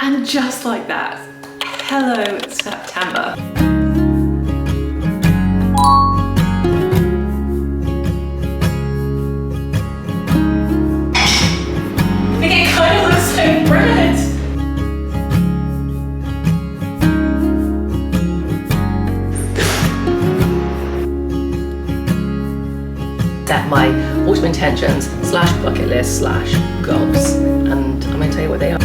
And just like that, hello September. I think it kind of looks like bread. Set my autumn intentions / bucket list / goals, and I'm going to tell you what they are.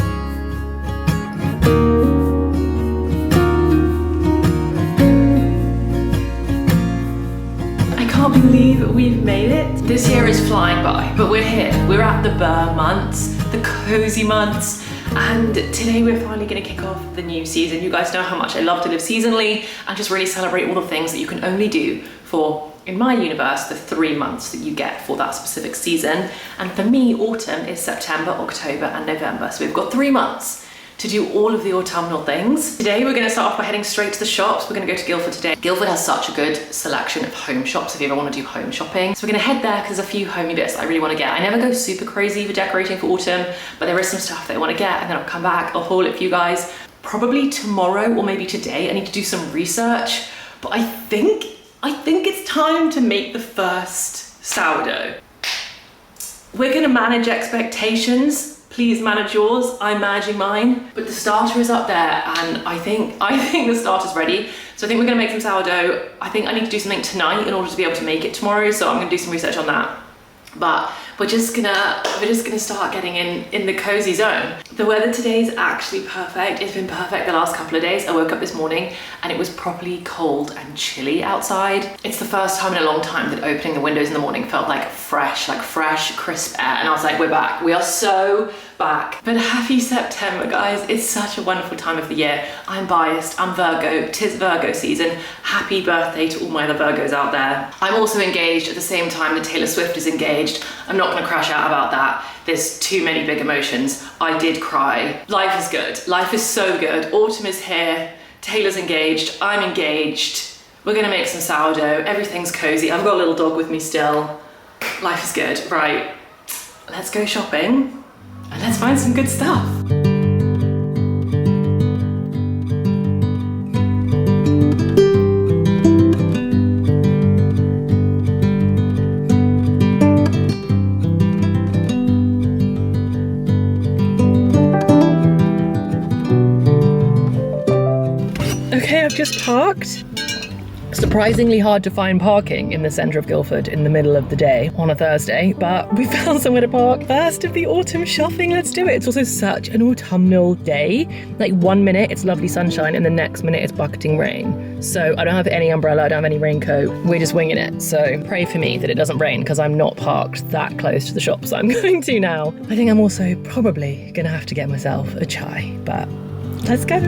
I can't believe we've made it. This year is flying by, but we're here. We're at the Burr months, the cozy months, and today we're finally going to kick off the new season. You guys know how much I love to live seasonally and just really celebrate all the things that you can only do for, in my universe, the 3 months that you get for that specific season. And for me, autumn is September, October and November. So we've got 3 months to do all of the autumnal things. Today we're going to start off by heading straight to the shops. We're going to go to Guildford today. Guildford has such a good selection of home shops if you ever want to do home shopping. So we're going to head there because there's a few homey bits that I really want to get. I never go super crazy for decorating for autumn, but there is some stuff that I want to get, and then I'll come back, I'll haul it for you guys. Probably tomorrow or maybe today. I need to do some research, but I think it's time to make the first sourdough. We're going to manage expectations. Please manage yours, I'm managing mine. But the starter is up there, and I think the starter's ready. So I think we're gonna make some sourdough. I think I need to do something tonight in order to be able to make it tomorrow, so I'm gonna do some research on that. But we're just gonna start getting in the cozy zone. The weather today is actually perfect. It's been perfect the last couple of days. I woke up this morning and it was properly cold and chilly outside. It's the first time in a long time that opening the windows in the morning felt like fresh, crisp air. And I was like, we're back. We are so back. But happy September, guys. It's such a wonderful time of the year. I'm biased, I'm Virgo, 'tis Virgo season. Happy birthday to all my other Virgos out there. I'm also engaged at the same time that Taylor Swift is engaged. I'm not gonna crash out about that. There's too many big emotions. I did cry. Life is good. Life is so good. Autumn is here. Taylor's engaged. I'm engaged. We're gonna make some sourdough. Everything's cozy. I've got a little dog with me still. Life is good. Right, let's go shopping and let's find some good stuff. Okay, I've just parked. Surprisingly hard to find parking in the centre of Guildford in the middle of the day on a Thursday, but we found somewhere to park. First of the autumn shopping, let's do it. It's also such an autumnal day. Like 1 minute it's lovely sunshine and the next minute it's bucketing rain. So I don't have any umbrella, I don't have any raincoat. We're just winging it. So pray for me that it doesn't rain because I'm not parked that close to the shops I'm going to now. I think I'm also probably gonna have to get myself a chai, but let's go.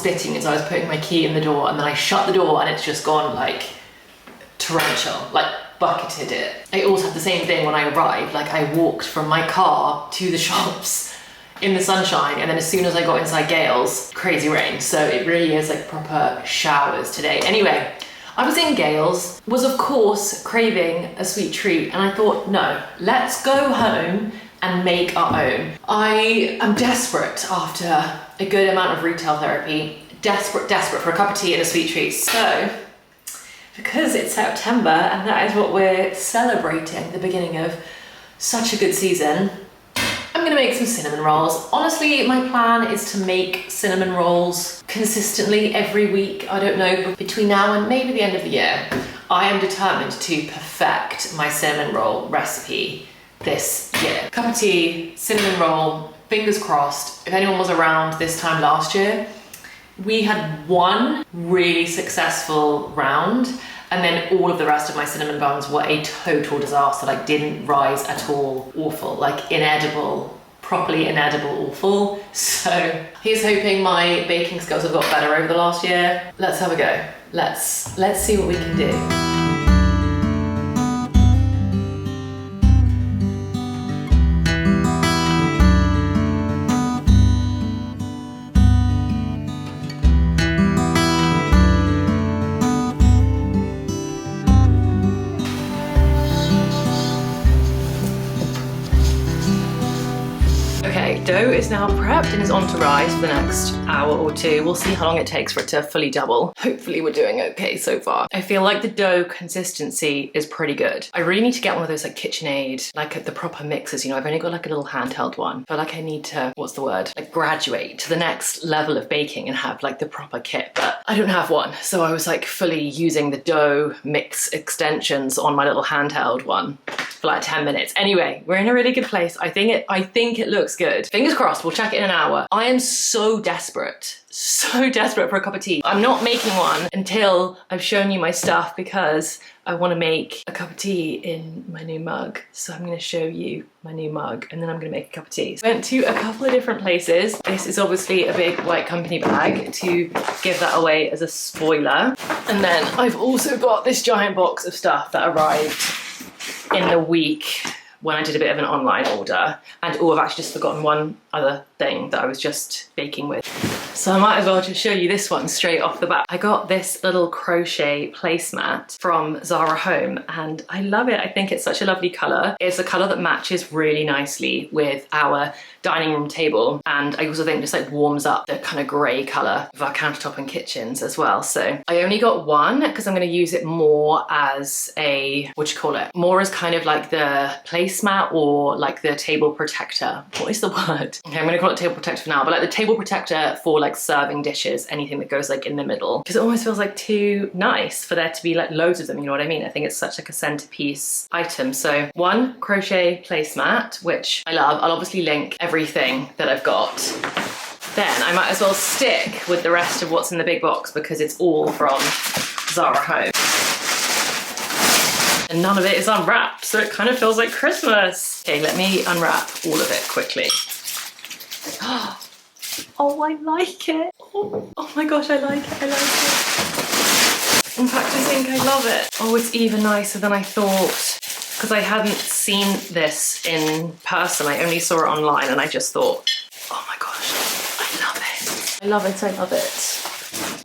spitting as I was putting my key in the door, and then I shut the door and it's just gone like torrential, like bucketed it. I also had the same thing when I arrived. Like I walked from my car to the shops in the sunshine, and then as soon as I got inside Gales, crazy rain. So it really is like proper showers today. Anyway, I was in Gales, was of course craving a sweet treat, and I thought, no, let's go home and make our own. I am desperate after a good amount of retail therapy, desperate for a cup of tea and a sweet treat. So, because it's September and that is what we're celebrating, the beginning of such a good season, I'm gonna make some cinnamon rolls. Honestly, my plan is to make cinnamon rolls consistently every week. I don't know, between now and maybe the end of the year. I am determined to perfect my cinnamon roll recipe this year. Cup of tea, cinnamon roll, fingers crossed. If anyone was around this time last year, we had one really successful round, and then all of the rest of my cinnamon buns were a total disaster. Like didn't rise at all, awful, like inedible, properly inedible, awful. So here's hoping my baking skills have got better over the last year. Let's have a go. Let's see what we can do. Dough is now prepped and is on to rise for the next hour or two. We'll see how long it takes for it to fully double. Hopefully we're doing okay so far. I feel like the dough consistency is pretty good. I really need to get one of those like KitchenAid, like the proper mixers, you know. I've only got like a little handheld one, but like I need to, what's the word? Like graduate to the next level of baking and have like the proper kit, but I don't have one. So I was like fully using the dough mix extensions on my little handheld one for like 10 minutes. Anyway, we're in a really good place. I think it looks good. Fingers crossed, we'll check it in an hour. I am so desperate for a cup of tea. I'm not making one until I've shown you my stuff because I want to make a cup of tea in my new mug. So I'm going to show you my new mug and then I'm going to make a cup of tea. Went to a couple of different places. This is obviously a big white company bag to give that away as a spoiler. And then I've also got this giant box of stuff that arrived in the week when I did a bit of an online order. And oh, I've actually just forgotten one other thing that I was just baking with. So I might as well just show you this one straight off the bat. I got this little crochet placemat from Zara Home and I love it. I think it's such a lovely colour. It's a colour that matches really nicely with our dining room table, and I also think just like warms up the kind of grey colour of our countertop and kitchens as well. So I only got one because I'm going to use it more as a, more as kind of like the placemat or like the table protector. What is the word? Okay, I'm going to call it table protector for now, but like the table protector for like serving dishes, anything that goes like in the middle, because it almost feels like too nice for there to be like loads of them, you know what I mean? I think it's such like a centerpiece item. So one crochet placemat, which I love. I'll obviously link everything that I've got. Then I might as well stick with the rest of what's in the big box because it's all from Zara Home. And none of it is unwrapped, so it kind of feels like Christmas. Okay, let me unwrap all of it quickly. Oh, I like it. Oh my gosh, I like it, I like it. In fact, I think I love it. Oh, it's even nicer than I thought, because I hadn't seen this in person. I only saw it online and I just thought, oh my gosh, I love it. I love it, I love it.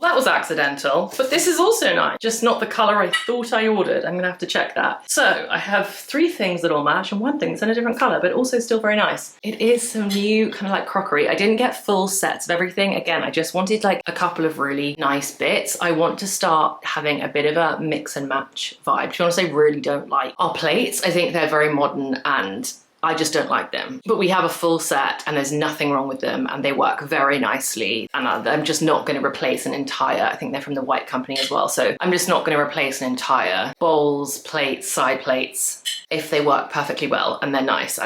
That was accidental, but this is also nice, just not the colour I thought I ordered. I'm gonna have to check that. So I have 3 things that all match and 1 thing that's in a different colour, but also still very nice. It is some new kind of like crockery. I didn't get full sets of everything. Again, I just wanted like a couple of really nice bits. I want to start having a bit of a mix and match vibe. To be honest, I really don't like our plates. I think they're very modern and I just don't like them. But we have a full set and there's nothing wrong with them and they work very nicely. And I'm just not going to replace an entire, I think they're from the White Company as well. So I'm just not going to replace an entire bowls, plates, side plates. If they work perfectly well and they're nice,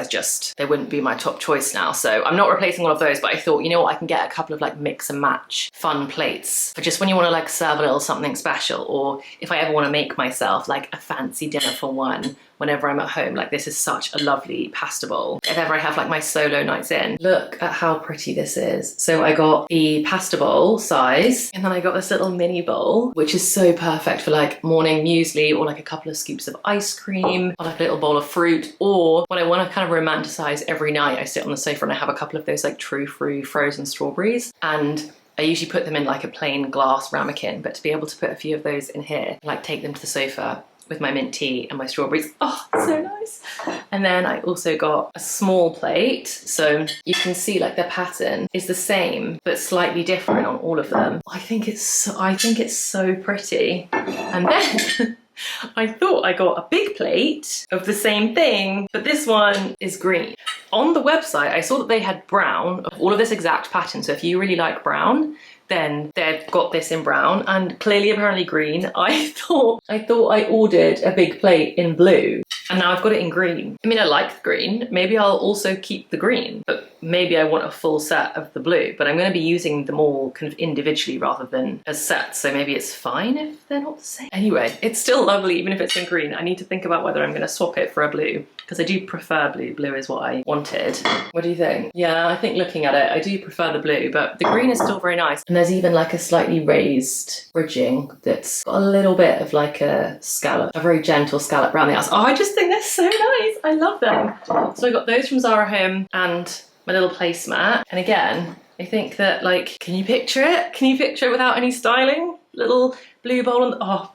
they wouldn't be my top choice now. So I'm not replacing all of those, but I thought, you know what, I can get a couple of like mix and match fun plates for just when you want to like serve a little something special, or if I ever want to make myself like a fancy dinner for one whenever I'm at home. Like, this is such a lovely pasta bowl if ever I have like my solo nights in. Look at how pretty this is. So I got the pasta bowl size, and then I got this little mini bowl, which is so perfect for like morning muesli, or like a couple of scoops of ice cream, or like a little bowl of fruit. Or when I want to kind of romanticize every night, I sit on the sofa and I have a couple of those like true fruit frozen strawberries, and I usually put them in like a plain glass ramekin, but to be able to put a few of those in here, like take them to the sofa with my mint tea and my strawberries. Oh, so nice. And then I also got a small plate. So you can see like the pattern is the same, but slightly different on all of them. I think it's so pretty. And then I thought I got a big plate of the same thing, but this one is green. On the website, I saw that they had brown of all of this exact pattern. So if you really like brown, then they've got this in brown, and clearly apparently green. I thought I ordered a big plate in blue, and now I've got it in green. I mean, I like the green. Maybe I'll also keep the green, but maybe I want a full set of the blue, but I'm going to be using them all kind of individually rather than as sets. So maybe it's fine if they're not the same. Anyway, it's still lovely even if it's in green. I need to think about whether I'm going to swap it for a blue, because I do prefer blue. Blue is what I wanted. What do you think? Yeah, I think looking at it, I do prefer the blue, but the green is still very nice. And there's even like a slightly raised bridging that's got a little bit of like a scallop, a very gentle scallop around the outside. Oh, I just think they're so nice. I love them. So I got those from Zara Home and my little placemat. And again, I think that like, can you picture it? Can you picture it without any styling? Little blue bowl on, oh,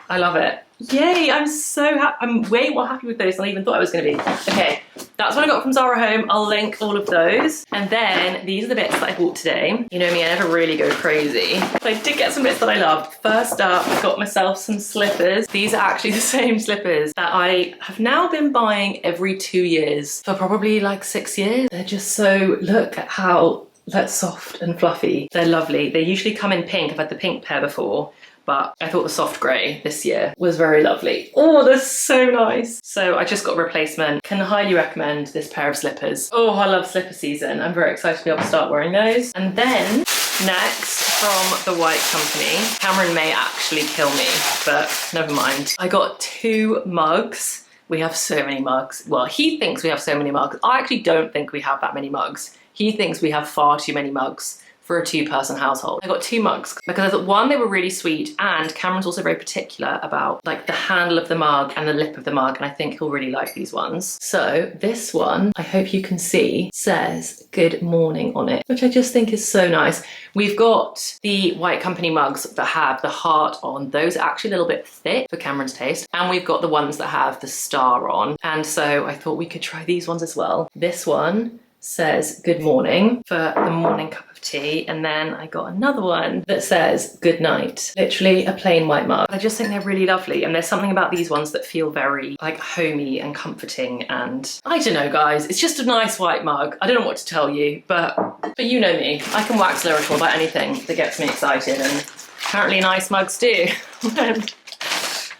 I love it. Yay, I'm so happy. I'm way more happy with those than I even thought I was going to be. Okay, that's what I got from Zara Home. I'll link all of those. And then these are the bits that I bought today. You know me, I never really go crazy. But I did get some bits that I loved. First up, I got myself some slippers. These are actually the same slippers that I have now been buying every 2 years for probably like 6 years. They're just so, look at how that's soft and fluffy. They're lovely. They usually come in pink. I've had the pink pair before, but I thought the soft grey this year was very lovely. Oh, they're so nice. So I just got a replacement. Can highly recommend this pair of slippers. Oh, I love slipper season. I'm very excited to be able to start wearing those. And then next, from the White Company, Cameron may actually kill me, but never mind. I got 2 mugs. We have so many mugs. Well, he thinks we have so many mugs. I actually don't think we have that many mugs. He thinks we have far too many mugs for a 2-person household. I got 2 mugs because I thought, one, they were really sweet, and Cameron's also very particular about like the handle of the mug and the lip of the mug, and I think he'll really like these ones. So this one, I hope you can see, says good morning on it, which I just think is so nice. We've got the White Company mugs that have the heart on. Those are actually a little bit thick for Cameron's taste. And we've got the ones that have the star on. And so I thought we could try these ones as well. This one says good morning for the morning cup of tea, and then I got another one that says good night. Literally a plain white mug. I just think they're really lovely, and there's something about these ones that feel very like homey and comforting, and I don't know guys, it's just a nice white mug. I don't know what to tell you, but you know me, I can wax lyrical about anything that gets me excited, and apparently nice mugs do. This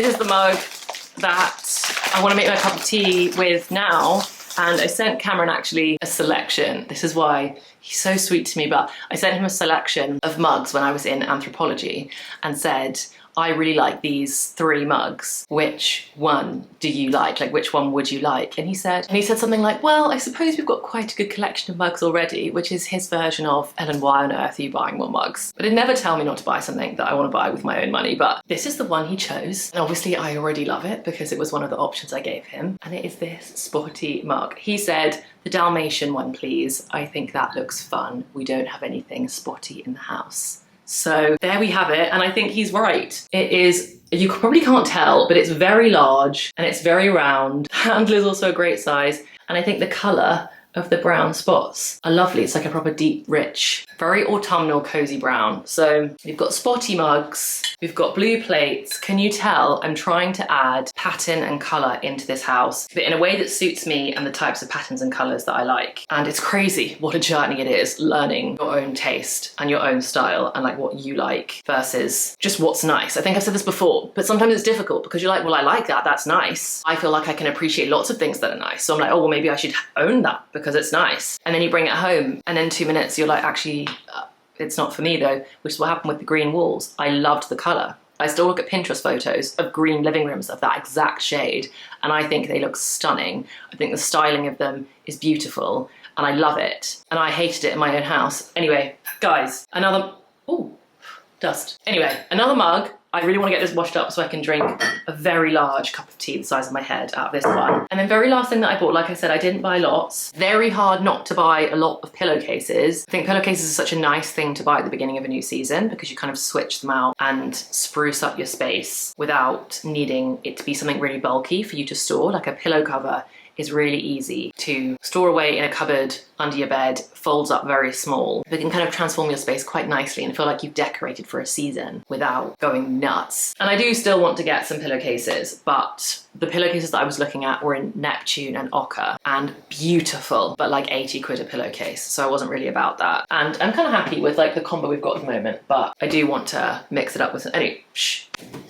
is the mug that I want to make my cup of tea with now. And I sent Cameron actually a selection. This is why he's so sweet to me, but I sent him a selection of mugs when I was in anthropology and said, I really like these 3 mugs. Which one do you like? Like, which one would you like? And he said something like, well, I suppose we've got quite a good collection of mugs already, which is his version of, Ellen, why on earth are you buying more mugs? But he'd never tell me not to buy something that I want to buy with my own money, but this is the one he chose. And obviously I already love it because it was one of the options I gave him. And it is this sporty mug. He said, the Dalmatian one, please. I think that looks fun. We don't have anything spotty in the house. So there we have it, and I think he's right. It is, you probably can't tell, but it's very large and it's very round. The handle is also a great size, and I think the colour of the brown spots are lovely. It's like a proper deep, rich, very autumnal, cozy brown. So we've got spotty mugs, we've got blue plates. Can you tell I'm trying to add pattern and colour into this house, but in a way that suits me and the types of patterns and colours that I like. And it's crazy what a journey it is learning your own taste and your own style and like what you like versus just what's nice. I think I've said this before, but sometimes it's difficult because you're like, well, I like that, that's nice. I feel like I can appreciate lots of things that are nice. So I'm like, oh, well, maybe I should own that because it's nice. And then you bring it home and in 2 minutes you're like, actually, it's not for me though, which is what happened with the green walls. I loved the colour. I still look at Pinterest photos of green living rooms of that exact shade, and I think they look stunning. I think the styling of them is beautiful, and I love it. And I hated it in my own house. Anyway, guys, another, ooh, dust. Anyway, another mug. I really want to get this washed up so I can drink a very large cup of tea the size of my head out of this one. And then very last thing that I bought, like I said, I didn't buy lots. Very hard not to buy a lot of pillowcases. I think pillowcases are such a nice thing to buy at the beginning of a new season because you kind of switch them out and spruce up your space without needing it to be something really bulky for you to store. Like a pillow cover is really easy to store away in a cupboard under your bed, folds up very small. It can kind of transform your space quite nicely and feel like you've decorated for a season without going nuts. And I do still want to get some pillowcases, but the pillowcases that I was looking at were in Neptune and Ochre, and beautiful, but like 80 quid a pillowcase. So I wasn't really about that. And I'm kind of happy with like the combo we've got at the moment, but I do want to mix it up with some, anyway,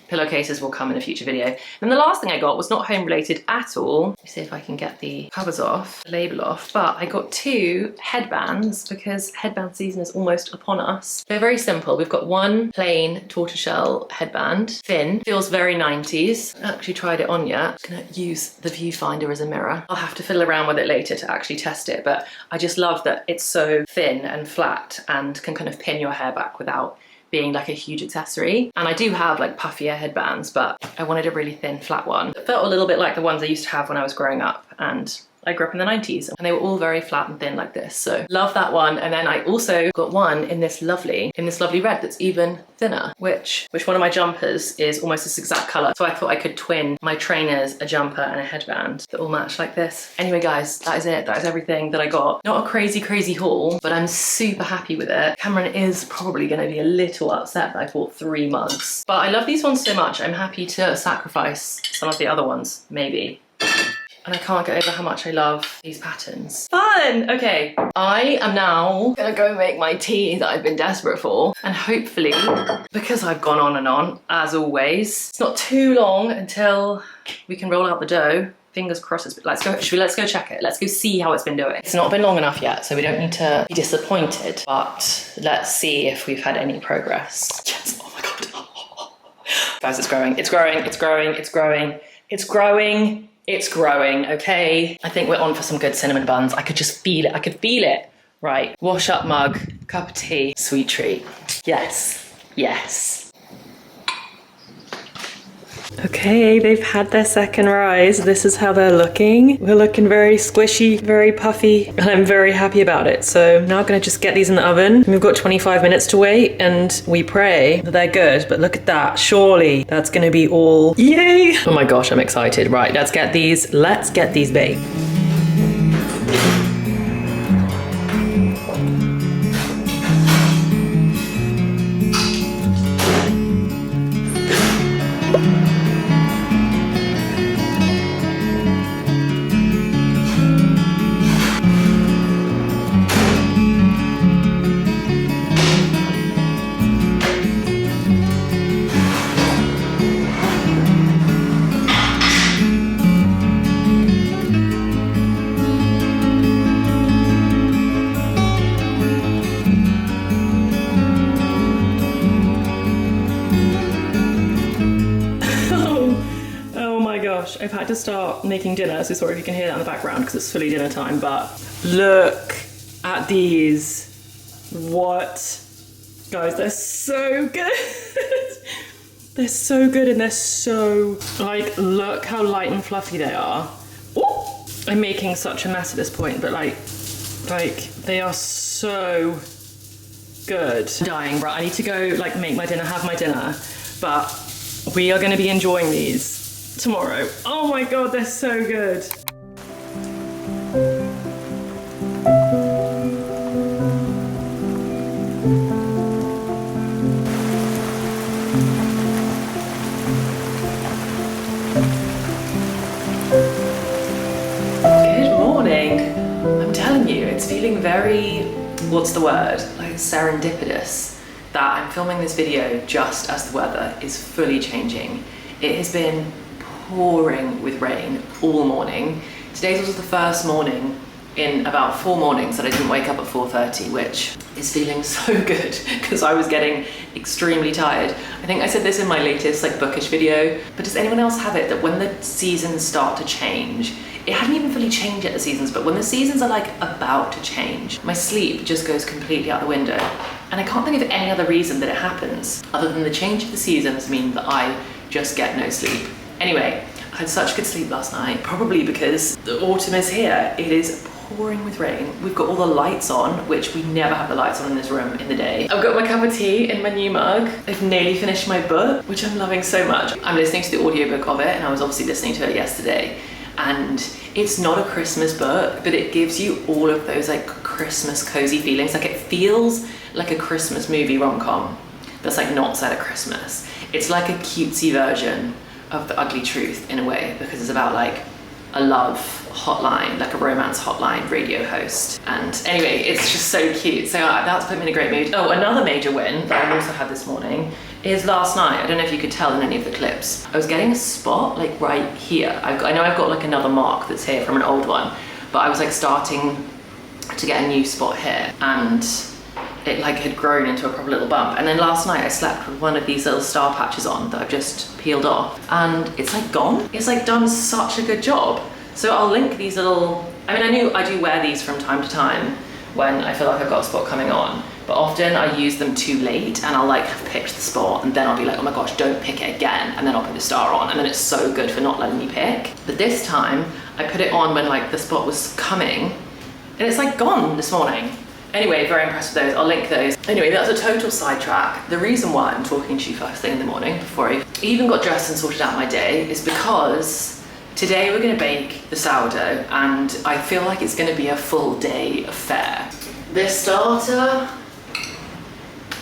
pillowcases will come in a future video. And the last thing I got was not home related at all. Let me see if I can get the covers off, the label off, but I got 2 headbands because headband season is almost upon us. They're very simple. We've got one plain tortoiseshell headband, thin, feels very 90s. I haven't actually tried it on yet. I'm gonna use the viewfinder as a mirror. I'll have to fiddle around with it later to actually test it, but I just love that it's so thin and flat and can kind of pin your hair back without being like a huge accessory. And I do have like puffier headbands, but I wanted a really thin flat one. It felt a little bit like the ones I used to have when I was growing up, and I grew up in the 90s and they were all very flat and thin like this. So love that one. And then I also got one in this lovely red that's even thinner, which one of my jumpers is almost this exact color. So I thought I could twin my trainers, a jumper and a headband that all match like this. Anyway, guys, that is it. That is everything that I got. Not a crazy haul, but I'm super happy with it. Cameron is probably going to be a little upset that I bought 3 mugs, but I love these ones so much. I'm happy to sacrifice some of the other ones, maybe. And I can't get over how much I love these patterns. Fun! Okay, I am now gonna go make my tea that I've been desperate for. And hopefully, because I've gone on and on, as always, it's not too long until we can roll out the dough. Fingers crossed. Let's go check it. Let's go see how it's been doing. It's not been long enough yet, so we don't need to be disappointed, but let's see if we've had any progress. Yes, oh my God. Guys, it's growing, it's growing, it's growing, it's growing, it's growing. It's growing, okay? I think we're on for some good cinnamon buns. I could just feel it, I could feel it. Right, wash up mug, cup of tea, sweet treat. Yes, yes. Okay, they've had their second rise. This is how they're looking. We're looking very squishy, very puffy, and I'm very happy about it. So now I'm gonna just get these in the oven. We've got 25 minutes to wait and we pray that they're good, but look at that. Surely that's gonna be all yay. Oh my gosh, I'm excited. Right, let's get these baked. I've had to start making dinner, so sorry if you can hear that in the background because it's fully dinner time, but look at these. What? Guys, they're so good. They're so good and they're so, like, look how light and fluffy they are. Ooh. I'm making such a mess at this point, but like they are so good. I'm dying, right? I need to go like make my dinner, have my dinner, but we are going to be enjoying these tomorrow. Oh my God, they're so good. Good morning. I'm telling you, it's feeling very, what's the word? Like serendipitous that I'm filming this video just as the weather is fully changing. It has been pouring with rain all morning. Today's also the first morning in about 4 mornings that I didn't wake up at 4:30, which is feeling so good because I was getting extremely tired. I think I said this in my latest like bookish video, but does anyone else have it that when the seasons start to change, it hadn't even fully changed yet, the seasons, but when the seasons are like about to change, my sleep just goes completely out the window. And I can't think of any other reason that it happens other than the change of the seasons mean that I just get no sleep. Anyway, I had such good sleep last night, probably because the autumn is here. It is pouring with rain. We've got all the lights on, which we never have the lights on in this room in the day. I've got my cup of tea in my new mug. I've nearly finished my book, which I'm loving so much. I'm listening to the audiobook of it, and I was obviously listening to it yesterday. And it's not a Christmas book, but it gives you all of those like Christmas cozy feelings. Like it feels like a Christmas movie rom-com that's like not set at Christmas. It's like a cutesy version of The Ugly Truth in a way, because it's about like a love hotline, like a romance hotline radio host. And anyway, it's just so cute. So that's put me in a great mood. Oh, another major win that I also had this morning is last night. I don't know if you could tell in any of the clips. I was getting a spot like right here. I know I've got like another mark that's here from an old one, but I was like starting to get a new spot here, and it like had grown into a proper little bump. And then last night I slept with one of these little star patches on that I've just peeled off, and it's like gone. It's like done such a good job. So I'll link these little, I mean, I do wear these from time to time when I feel like I've got a spot coming on, but often I use them too late and I'll like have picked the spot and then I'll be like, oh my gosh, don't pick it again. And then I'll put the star on, and then it's so good for not letting me pick. But this time I put it on when like the spot was coming, and it's like gone this morning. Anyway, very impressed with those. I'll link those. Anyway, that's a total sidetrack. The reason why I'm talking to you first thing in the morning before I even got dressed and sorted out my day is because today we're gonna bake the sourdough, and I feel like it's gonna be a full day affair. This starter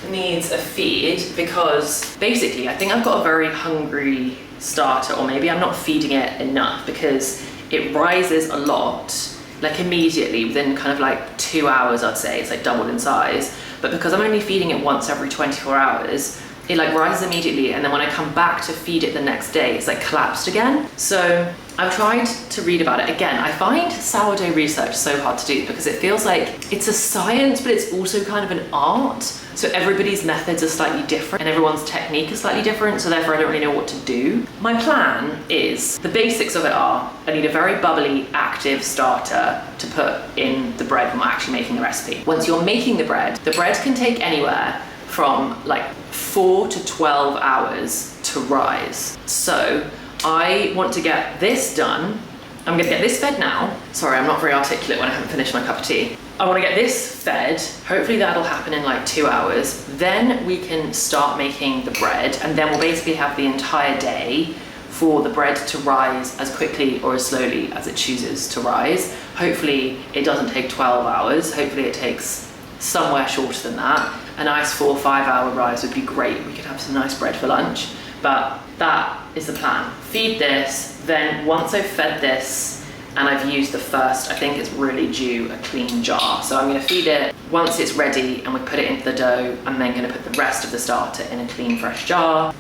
needs a feed because basically I think I've got a very hungry starter, or maybe I'm not feeding it enough because it rises a lot, like immediately within kind of like 2 hours. I'd say it's like doubled in size, but because I'm only feeding it once every 24 hours, it like rises immediately, and then when I come back to feed it the next day, it's like collapsed again. So I've tried to read about it again. I find sourdough research so hard to do because it feels like it's a science, but it's also kind of an art. So everybody's methods are slightly different and everyone's technique is slightly different, so therefore I don't really know what to do. My plan is, the basics of it are, I need a very bubbly, active starter to put in the bread when we're actually making the recipe. Once you're making the bread can take anywhere from like 4 to 12 hours to rise. So I want to get this done. I'm gonna get this fed now. Sorry, I'm not very articulate when I haven't finished my cup of tea. I wanna get this fed. Hopefully that'll happen in like 2 hours. Then we can start making the bread, and then we'll basically have the entire day for the bread to rise as quickly or as slowly as it chooses to rise. Hopefully it doesn't take 12 hours. Hopefully it takes somewhere shorter than that. A nice 4 or 5 hour rise would be great. We could have some nice bread for lunch, but that is the plan. Feed this, then once I've fed this and I've used the first, I think it's really due a clean jar. So I'm gonna feed it. Once it's ready and we put it into the dough, I'm then gonna put the rest of the starter in a clean, fresh jar.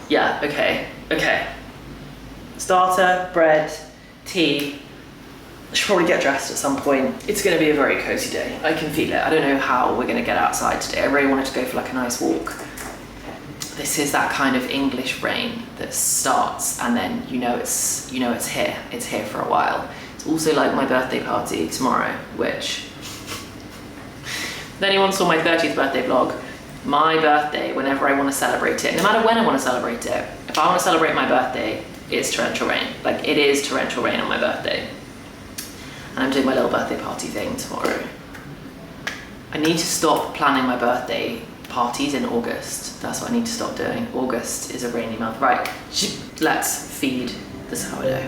Yeah, okay. Starter, bread, tea. I should probably get dressed at some point. It's gonna be a very cozy day. I can feel it. I don't know how we're gonna get outside today. I really wanted to go for like a nice walk. This is that kind of English rain that starts and then you know it's here. It's here for a while. It's also like my birthday party tomorrow, which if anyone saw my 30th birthday vlog, my birthday, whenever I want to celebrate it, no matter when I want to celebrate it, if I want to celebrate my birthday, it's torrential rain. Like it is torrential rain on my birthday. And I'm doing my little birthday party thing tomorrow. I need to stop planning my birthday parties in August. That's what I need to stop doing. August is a rainy month. Right, let's feed the sourdough.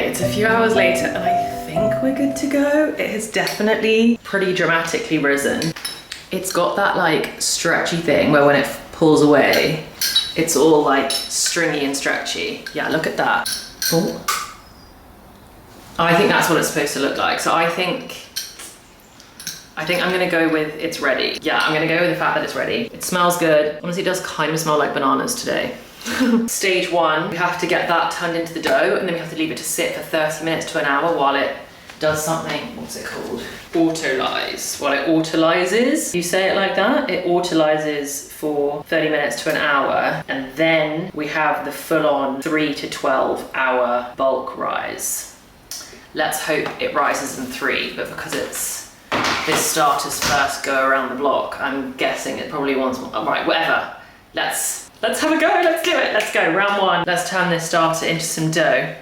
It's a few hours later and I think we're good to go. It has definitely pretty dramatically risen. It's got that like stretchy thing where when it pulls away, it's all like stringy and stretchy. Yeah, look at that. Oh. I think that's what it's supposed to look like. So I think I'm gonna go with it's ready. Yeah, I'm gonna go with the fact that it's ready. It smells good. Honestly, it does kind of smell like bananas today. Stage 1, we have to get that turned into the dough, and then we have to leave it to sit for 30 minutes to an hour while it does something, what's it called? Autolyze. While it autolyzes, you say it like that? It autolyzes for 30 minutes to an hour, and then we have the full-on 3 to 12 hour bulk rise. Let's hope it rises in 3, but because it's this starter's first go around the block, I'm guessing it probably wants more. Right, whatever. Let's have a go, let's do it. Let's go, round 1. Let's turn this starter into some dough.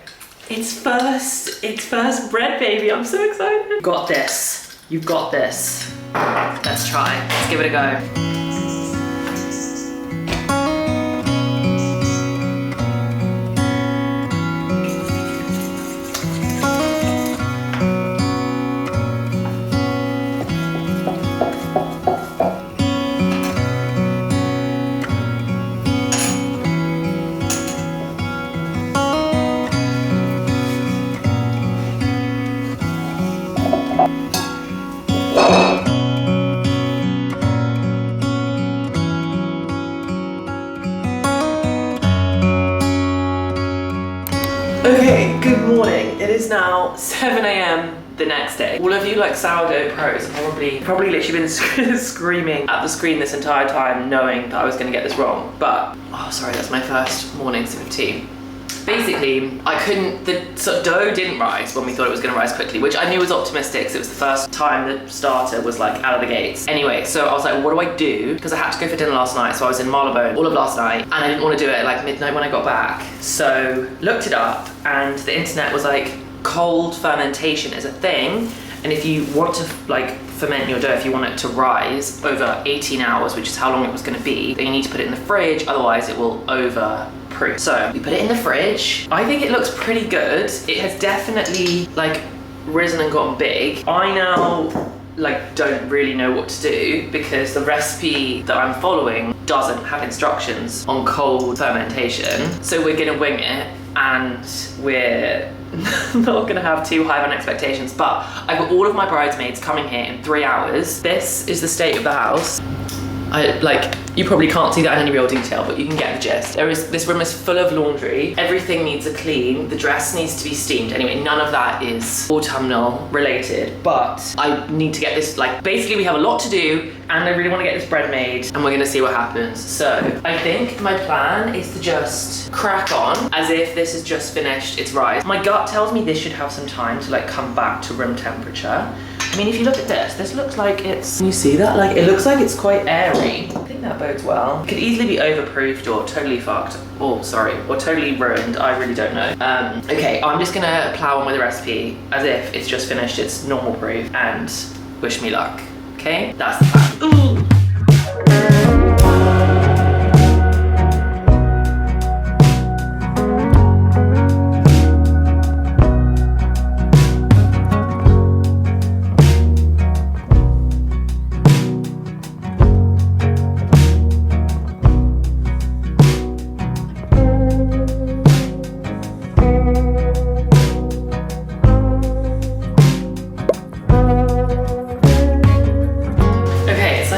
It's first bread, baby. I'm so excited. Got this. You've got this. Let's try. Let's give it a go. Okay, good morning. It is now 7 a.m. the next day. All of you like sourdough pros have probably literally been screaming at the screen this entire time knowing that I was gonna get this wrong. But, oh sorry, that's my first morning sip of tea. Basically, the dough didn't rise when we thought it was gonna rise quickly, which I knew was optimistic because it was the first time the starter was like out of the gates. Anyway, so I was like, what do I do? Because I had to go for dinner last night, so I was in Marylebone all of last night, and I didn't want to do it at like midnight when I got back. So looked it up, and the internet was like, cold fermentation is a thing, and if you want to like ferment your dough, if you want it to rise over 18 hours, which is how long it was going to be, then you need to put it in the fridge, otherwise it will overproof. So we put it in the fridge. I think it looks pretty good. It has definitely like risen and gotten big. I now like don't really know what to do because the recipe that I'm following doesn't have instructions on cold fermentation. So we're gonna wing it, and we're not gonna have too high of an expectations, but I've got all of my bridesmaids coming here in 3 hours. This is the state of the house. You probably can't see that in any real detail, but you can get the gist. This room is full of laundry. Everything needs a clean. The dress needs to be steamed. Anyway, none of that is autumnal related, but I need to get this, basically we have a lot to do, and I really want to get this bread made, and we're gonna see what happens. So I think my plan is to just crack on as if this is just finished its rise. My gut tells me this should have some time to come back to room temperature. I mean, if you look at this looks like it's, can you see that? It looks like it's quite airy. I think that bodes well. It could easily be overproofed or totally fucked. Or totally ruined. I really don't know. Okay, I'm just gonna plow on with the recipe as if it's just finished its normal proof, and wish me luck. Okay, that's the plan. Ooh.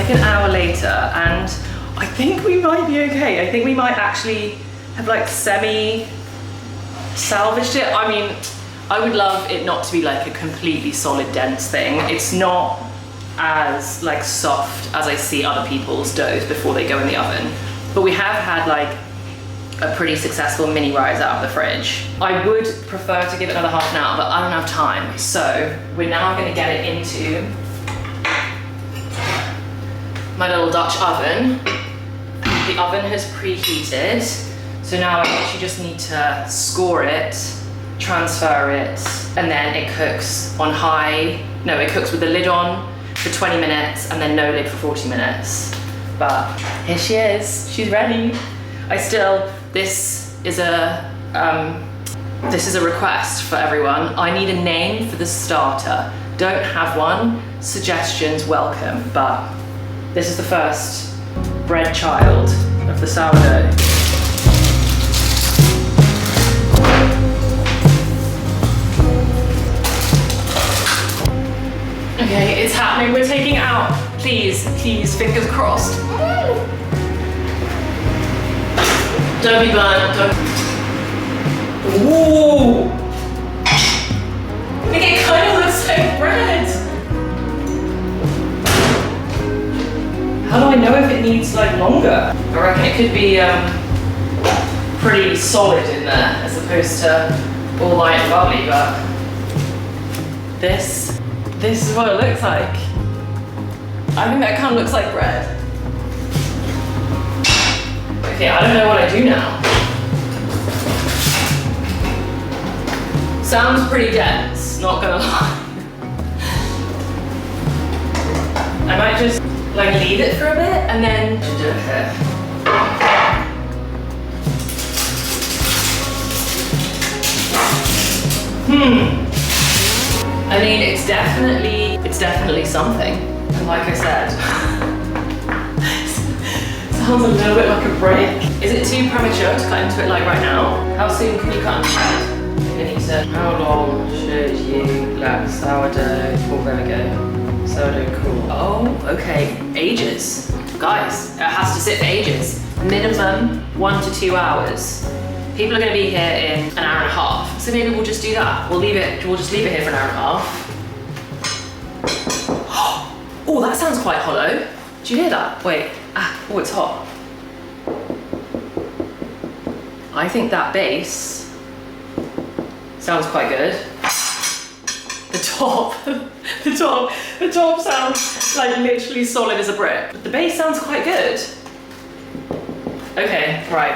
An hour later, and I think we might be okay. I think we might actually have semi-salvaged it. I mean, I would love it not to be a completely solid dense thing. It's not as soft as I see other people's doughs before they go in the oven, but we have had a pretty successful mini rise out of the fridge. I would prefer to give it another half an hour, but I don't have time. So we're now going to get it into my little Dutch oven. The oven has preheated, so now I actually just need to score it, transfer it, and then it cooks on high. No, it cooks with the lid on for 20 minutes and then no lid for 40 minutes. But here she is, she's ready. This is a request for everyone. I need a name for the starter. Don't have one, suggestions welcome, but this is the first bread child of the sourdough. Okay, it's happening. We're taking it out. Please, please, fingers crossed. Don't be burnt. Don't. Ooh! I think it kind of looks like bread. How do I know if it needs like longer? I reckon it could be pretty solid in there as opposed to all light and bubbly, but this is what it looks like. I think that kind of looks like bread. Okay, I don't know what I do now. Sounds pretty dense, not gonna lie. I might just like leave it for a bit and then do it here. I mean, it's definitely something. And like I said, sounds a little bit like a brick. Is it too premature to cut into it like right now? How soon can you cut into bread? How long should you let sourdough? Oh, there we go. Sourdough cool. Oh, okay. Ages. Guys, it has to sit for ages. Minimum 1 to 2 hours. People are going to be here in an hour and a half, so maybe we'll just do that. We'll just leave it here for an hour and a half. Oh, that sounds quite hollow. Do you hear that? Wait. Oh, it's hot. I think that base sounds quite good. The top sounds like literally solid as a brick. But the base sounds quite good. Okay, right.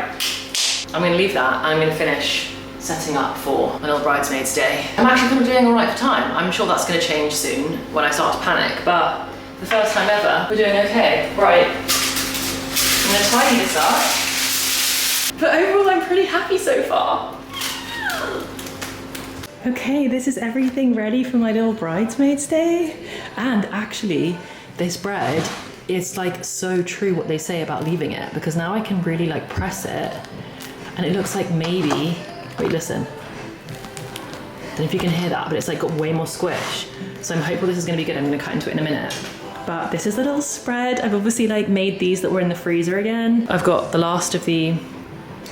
I'm gonna leave that and I'm gonna finish setting up for my little bridesmaid's day. I'm actually kind of doing all right for time. I'm sure that's gonna change soon when I start to panic, but the first time ever, we're doing okay. Right, I'm gonna tidy this up. But overall, I'm pretty happy so far. Okay, this is everything ready for my little bridesmaid's day. And actually, this bread is like so true what they say about leaving it, because now I can really like press it and it looks like maybe, wait, listen. Don't know if you can hear that, but it's like got way more squish. So I'm hopeful this is gonna be good. I'm gonna cut into it in a minute. But this is the little spread. I've obviously like made these that were in the freezer again. I've got the last of the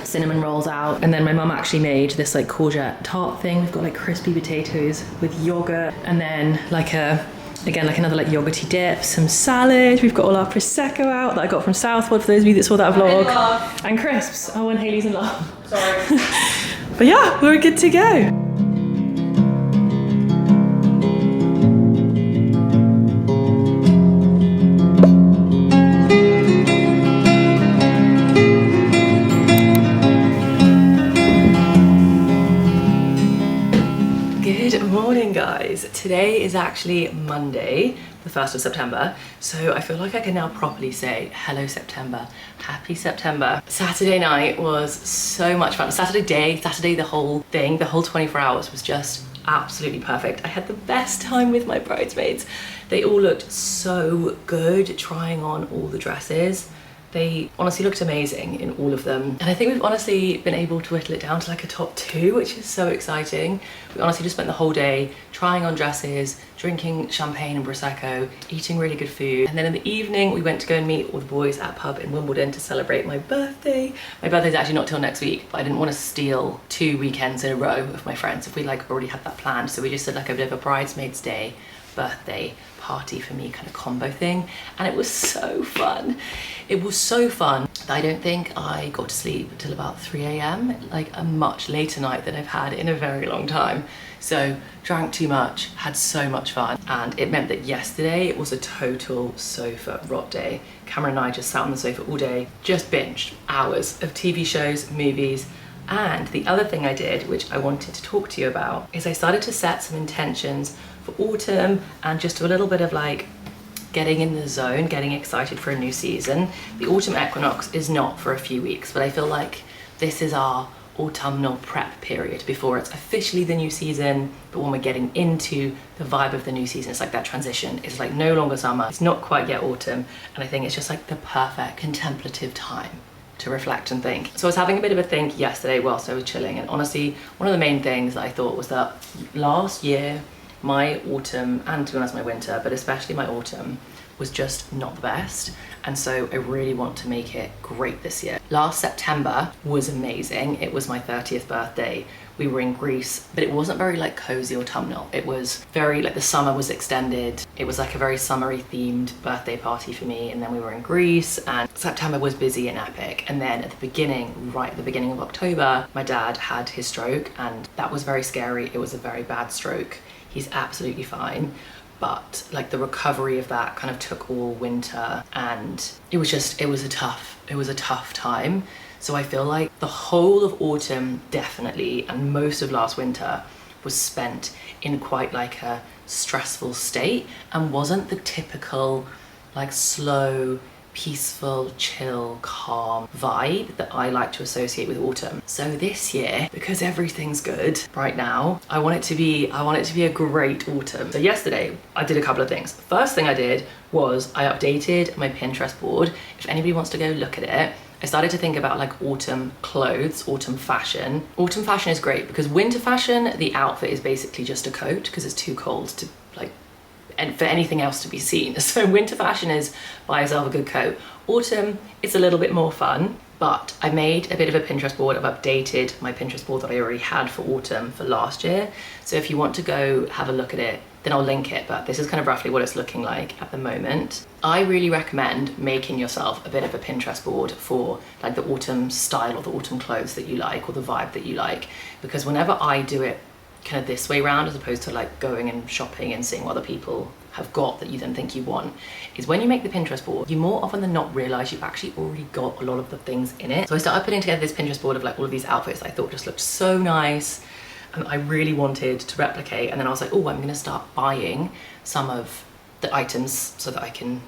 cinnamon rolls out, and then my mum actually made this like courgette tart thing. We've got like crispy potatoes with yogurt, and then like another like yogurty dip, some salad. We've got all our prosecco out that I got from Southwood for those of you that saw that vlog, and crisps. Oh, and Hayley's in love. Sorry. But yeah, we're good to go. Good morning, guys. Today is actually Monday, the 1st of September, so I feel like I can now properly say hello September, happy September. Saturday night was so much fun. Saturday, the whole thing, the whole 24 hours was just absolutely perfect. I had the best time with my bridesmaids. They all looked so good trying on all the dresses. They honestly looked amazing in all of them. And I think we've honestly been able to whittle it down to like a top 2, which is so exciting. We honestly just spent the whole day trying on dresses, drinking champagne and Prosecco, eating really good food. And then in the evening, we went to go and meet all the boys at a pub in Wimbledon to celebrate my birthday. My birthday's actually not till next week, but I didn't want to steal 2 weekends in a row of my friends if we like already had that planned. So we just did like a bit of a bridesmaid's day, birthday party for me kind of combo thing, and it was so fun. It was so fun that I don't think I got to sleep until about 3 a.m, like a much later night than I've had in a very long time. So drank too much, had so much fun, and it meant that yesterday it was a total sofa rot day. Cameron and I just sat on the sofa all day, just binged hours of TV shows, movies. And the other thing I did, which I wanted to talk to you about, is I started to set some intentions for autumn and just a little bit of like getting in the zone, getting excited for a new season. The autumn equinox is not for a few weeks, but I feel like this is our autumnal prep period before it's officially the new season, but when we're getting into the vibe of the new season, it's like that transition. It's like no longer summer, it's not quite yet autumn, and I think it's just like the perfect contemplative time to reflect and think. So I was having a bit of a think yesterday whilst I was chilling, and honestly, one of the main things that I thought was that last year, my autumn, and to be honest my winter, but especially my autumn, was just not the best. And so I really want to make it great this year. Last September was amazing. It was my 30th birthday. We were in Greece, but it wasn't very like cozy autumnal. It was very like the summer was extended. It was like a very summery themed birthday party for me. And then we were in Greece, and September was busy and epic. And then at the beginning, right at the beginning of October, my dad had his stroke, and that was very scary. It was a very bad stroke. He's absolutely fine. But like the recovery of that kind of took all winter, and it was a tough time. So I feel like the whole of autumn definitely, and most of last winter, was spent in quite like a stressful state, and wasn't the typical like slow, peaceful, chill, calm vibe that I like to associate with autumn. So this year, because everything's good right now, I want it to be a great autumn. So yesterday I did a couple of things. First thing I did was I updated my Pinterest board. If anybody wants to go look at it, I started to think about like autumn clothes, autumn fashion. Autumn fashion is great because winter fashion, the outfit is basically just a coat because it's too cold to like and for anything else to be seen. So winter fashion is buy yourself a good coat. Autumn, it's a little bit more fun, but I made a bit of a Pinterest board. I've updated my Pinterest board that I already had for autumn for last year. So if you want to go have a look at it, then I'll link it, but this is kind of roughly what it's looking like at the moment. I really recommend making yourself a bit of a Pinterest board for like the autumn style or the autumn clothes that you like or the vibe that you like, because whenever I do it kind of this way round, as opposed to like going and shopping and seeing what other people have got that you then think you want, is when you make the Pinterest board, you more often than not realize you've actually already got a lot of the things in it. So I started putting together this Pinterest board of like all of these outfits that I thought just looked so nice and I really wanted to replicate. And then I was like, oh, I'm going to start buying some of the items so that I can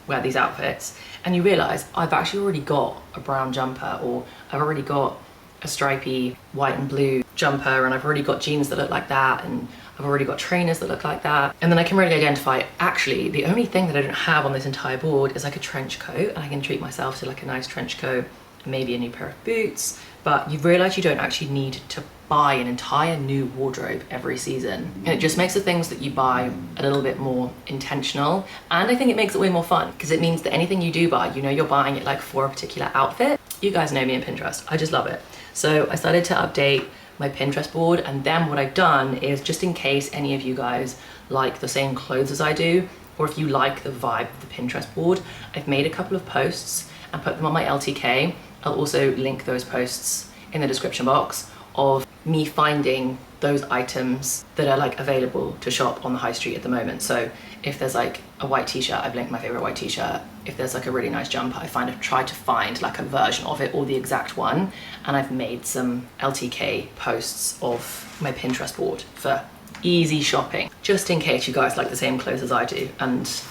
wear these outfits. And you realize I've actually already got a brown jumper, or I've already got a stripy white and blue jumper, and I've already got jeans that look like that, and I've already got trainers that look like that. And then I can really identify, actually, the only thing that I don't have on this entire board is like a trench coat, and I can treat myself to like a nice trench coat and maybe a new pair of boots. But you realize you don't actually need to buy an entire new wardrobe every season. And it just makes the things that you buy a little bit more intentional. And I think it makes it way more fun, because it means that anything you do buy, you know you're buying it like for a particular outfit. You guys know me in Pinterest, I just love it. So I started to update my Pinterest board, and then what I've done is, just in case any of you guys like the same clothes as I do, or if you like the vibe of the Pinterest board, I've made a couple of posts and put them on my LTK. I'll also link those posts in the description box of me finding those items that are like available to shop on the high street at the moment. So if there's like a white t-shirt, I've linked my favorite white t-shirt. If there's like a really nice jumper, I've tried to find like a version of it or the exact one, and I've made some LTK posts of my Pinterest board for easy shopping, just in case you guys like the same clothes as I do and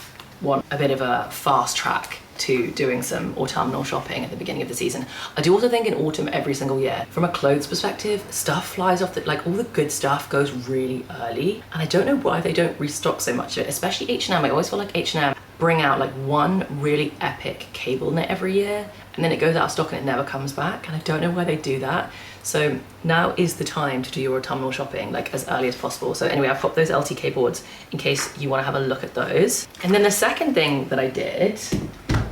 want a bit of a fast track to doing some autumnal shopping at the beginning of the season. I do also think in autumn every single year, from a clothes perspective, stuff flies off, like all the good stuff goes really early. And I don't know why they don't restock so much of it, especially H&M. I always feel like H&M bring out like one really epic cable knit every year, and then it goes out of stock and it never comes back. And I don't know why they do that. So now is the time to do your autumnal shopping like as early as possible. So anyway, I've popped those LTK boards in case you want to have a look at those. And then the second thing that I did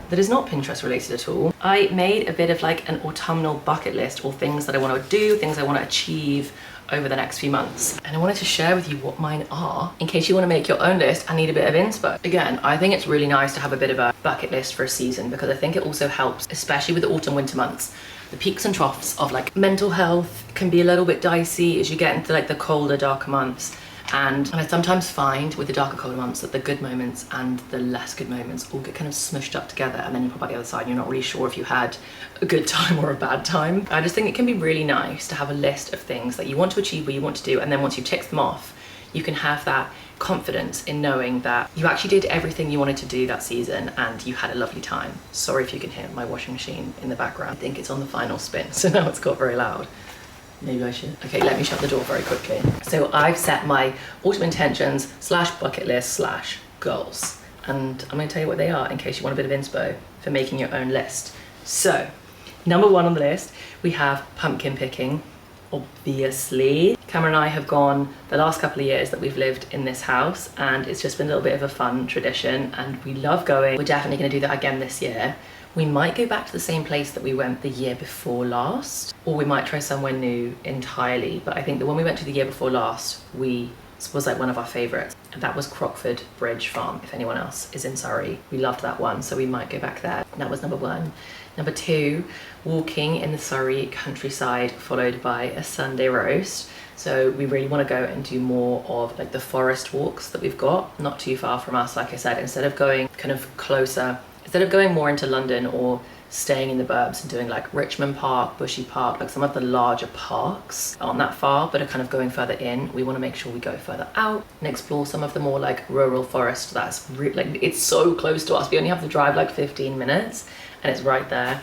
that is not Pinterest related at all, I made a bit of like an autumnal bucket list, or things that I want to do, things I want to achieve over the next few months. And I wanted to share with you what mine are, in case you want to make your own list and need a bit of inspo. Again, I think it's really nice to have a bit of a bucket list for a season, because I think it also helps, especially with the autumn winter months. The peaks and troughs of like mental health can be a little bit dicey as you get into like the colder, darker months. And I sometimes find with the darker, colder months that the good moments and the less good moments all get kind of smushed up together, and then you pop out the other side and you're not really sure if you had a good time or a bad time. I just think it can be really nice to have a list of things that you want to achieve or you want to do, and then once you've ticked them off, you can have that confidence in knowing that you actually did everything you wanted to do that season and you had a lovely time. Sorry if you can hear my washing machine in the background. I think it's on the final spin, so now it's got very loud. Maybe I should. Okay, let me shut the door very quickly. So I've set my autumn intentions slash bucket list slash goals. And I'm gonna tell you what they are in case you want a bit of inspo for making your own list. So, number 1 on the list, we have pumpkin picking, obviously. Cameron and I have gone the last couple of years that we've lived in this house, and it's just been a little bit of a fun tradition, and we love going. We're definitely gonna do that again this year. We might go back to the same place that we went the year before last, or we might try somewhere new entirely. But I think the one we went to the year before last, was like one of our favorites, and that was Crockford Bridge Farm. If anyone else is in Surrey, we loved that one, so we might go back there. That was number 1. Number 2, walking in the Surrey countryside, followed by a Sunday roast. So we really want to go and do more of like the forest walks that we've got, not too far from us. Like I said, instead of going kind of closer, instead of going more into London or staying in the burbs and doing like Richmond Park, Bushy Park, like some of the larger parks aren't that far but are kind of going further in, we want to make sure we go further out and explore some of the more like rural forest that's like it's so close to us. We only have to drive like 15 minutes and it's right there,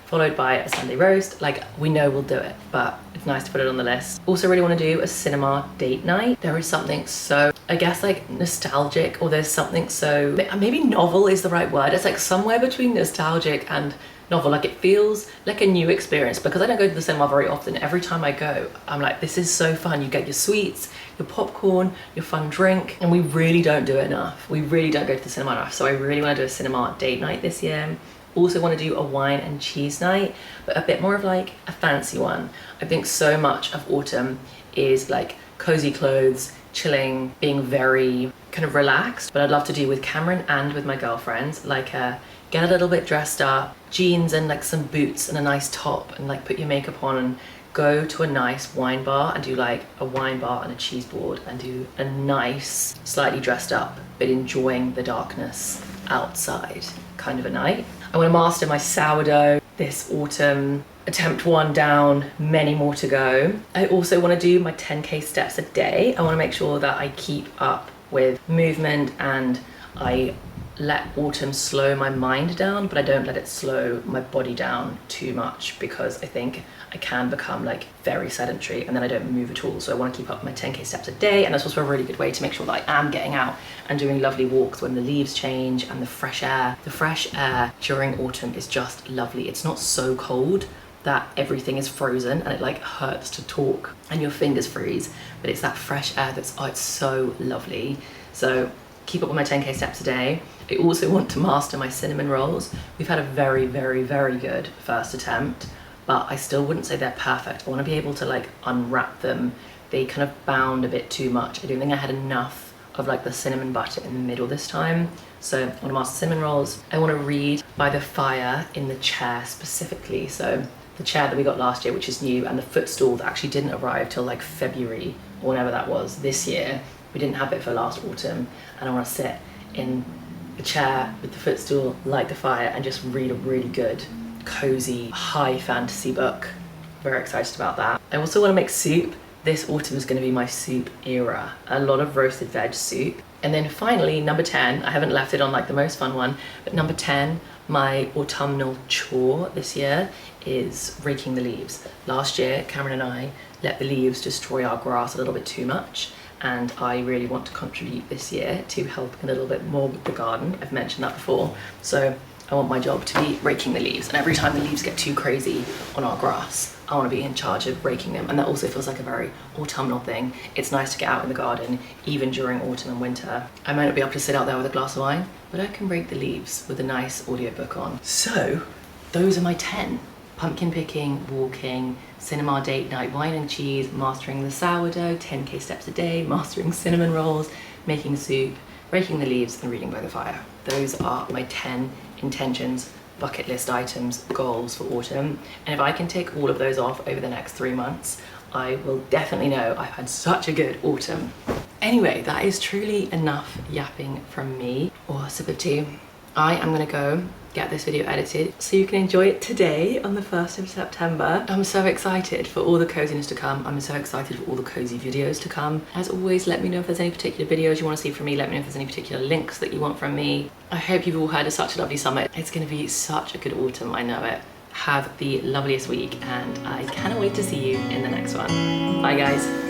followed by a Sunday roast. Like, we know we'll do it, but it's nice to put it on the list. Also really want to do a cinema date night. There is something so, I guess, like nostalgic, or there's something so, maybe novel is the right word. It's like somewhere between nostalgic and novel. Like, it feels like a new experience because I don't go to the cinema very often. Every time I go, I'm like, this is so fun. You get your sweets, your popcorn, your fun drink, and we really don't do it enough. We really don't go to the cinema enough. So I really want to do a cinema date night this year. Also want to do a wine and cheese night, but a bit more of like a fancy one. I think so much of autumn is like cozy clothes, chilling, being very kind of relaxed, but I'd love to do with Cameron and with my girlfriends, like get a little bit dressed up, jeans and like some boots and a nice top, and like put your makeup on and go to a nice wine bar and do like a wine bar and a cheese board and do a nice, slightly dressed up, but enjoying the darkness outside kind of a night. I want to master my sourdough this autumn. Attempt 1 down, many more to go. I also want to do my 10k steps a day. I want to make sure that I keep up with movement and I let autumn slow my mind down, but I don't let it slow my body down too much, because I think I can become like very sedentary and then I don't move at all. So I want to keep up my 10k steps a day, and that's also a really good way to make sure that I am getting out and doing lovely walks when the leaves change and the fresh air. The fresh air during autumn is just lovely. It's not so cold that everything is frozen and it like hurts to talk and your fingers freeze, but it's that fresh air that's, oh, it's so lovely. So keep up with my 10k steps a day. I also want to master my cinnamon rolls. We've had a very, very, very good first attempt, but I still wouldn't say they're perfect. I want to be able to like unwrap them. They kind of bound a bit too much. I don't think I had enough of like the cinnamon butter in the middle this time. So I want to master cinnamon rolls. I want to read by the fire in the chair specifically. So the chair that we got last year, which is new, and the footstool that actually didn't arrive till like February or whenever that was this year. We didn't have it for last autumn, and I want to sit in the chair with the footstool, light the fire, and just read a really good, cozy, high fantasy book. Very excited about that. I also want to make soup. This autumn is going to be my soup era. A lot of roasted veg soup. And then finally, number 10, I haven't left it on like the most fun one, but number 10, my autumnal chore this year is raking the leaves. Last year, Cameron and I let the leaves destroy our grass a little bit too much, and I really want to contribute this year to help a little bit more with the garden. I've mentioned that before. So I want my job to be raking the leaves, and every time the leaves get too crazy on our grass, I want to be in charge of raking them. And that also feels like a very autumnal thing. It's nice to get out in the garden even during autumn and winter. I might not be able to sit out there with a glass of wine, but I can rake the leaves with a nice audiobook on. So those are my 10. Pumpkin picking, walking, cinema date night, wine and cheese, mastering the sourdough, 10k steps a day, mastering cinnamon rolls, making soup, raking the leaves, and reading by the fire. Those are my 10 intentions, bucket list items, goals for autumn. And if I can tick all of those off over the next 3 months, I will definitely know I've had such a good autumn. Anyway, that is truly enough yapping from me. Or a sip of tea. I am gonna go get this video edited so you can enjoy it today on the 1st of September. I'm so excited for all the coziness to come. I'm so excited for all the cozy videos to come. As always, let me know if there's any particular videos you want to see from me. Let me know if there's any particular links that you want from me. I hope you've all had such a lovely summer. It's gonna be such a good autumn, I know it. have the loveliest week, and I cannot wait to see you in the next one. Bye guys.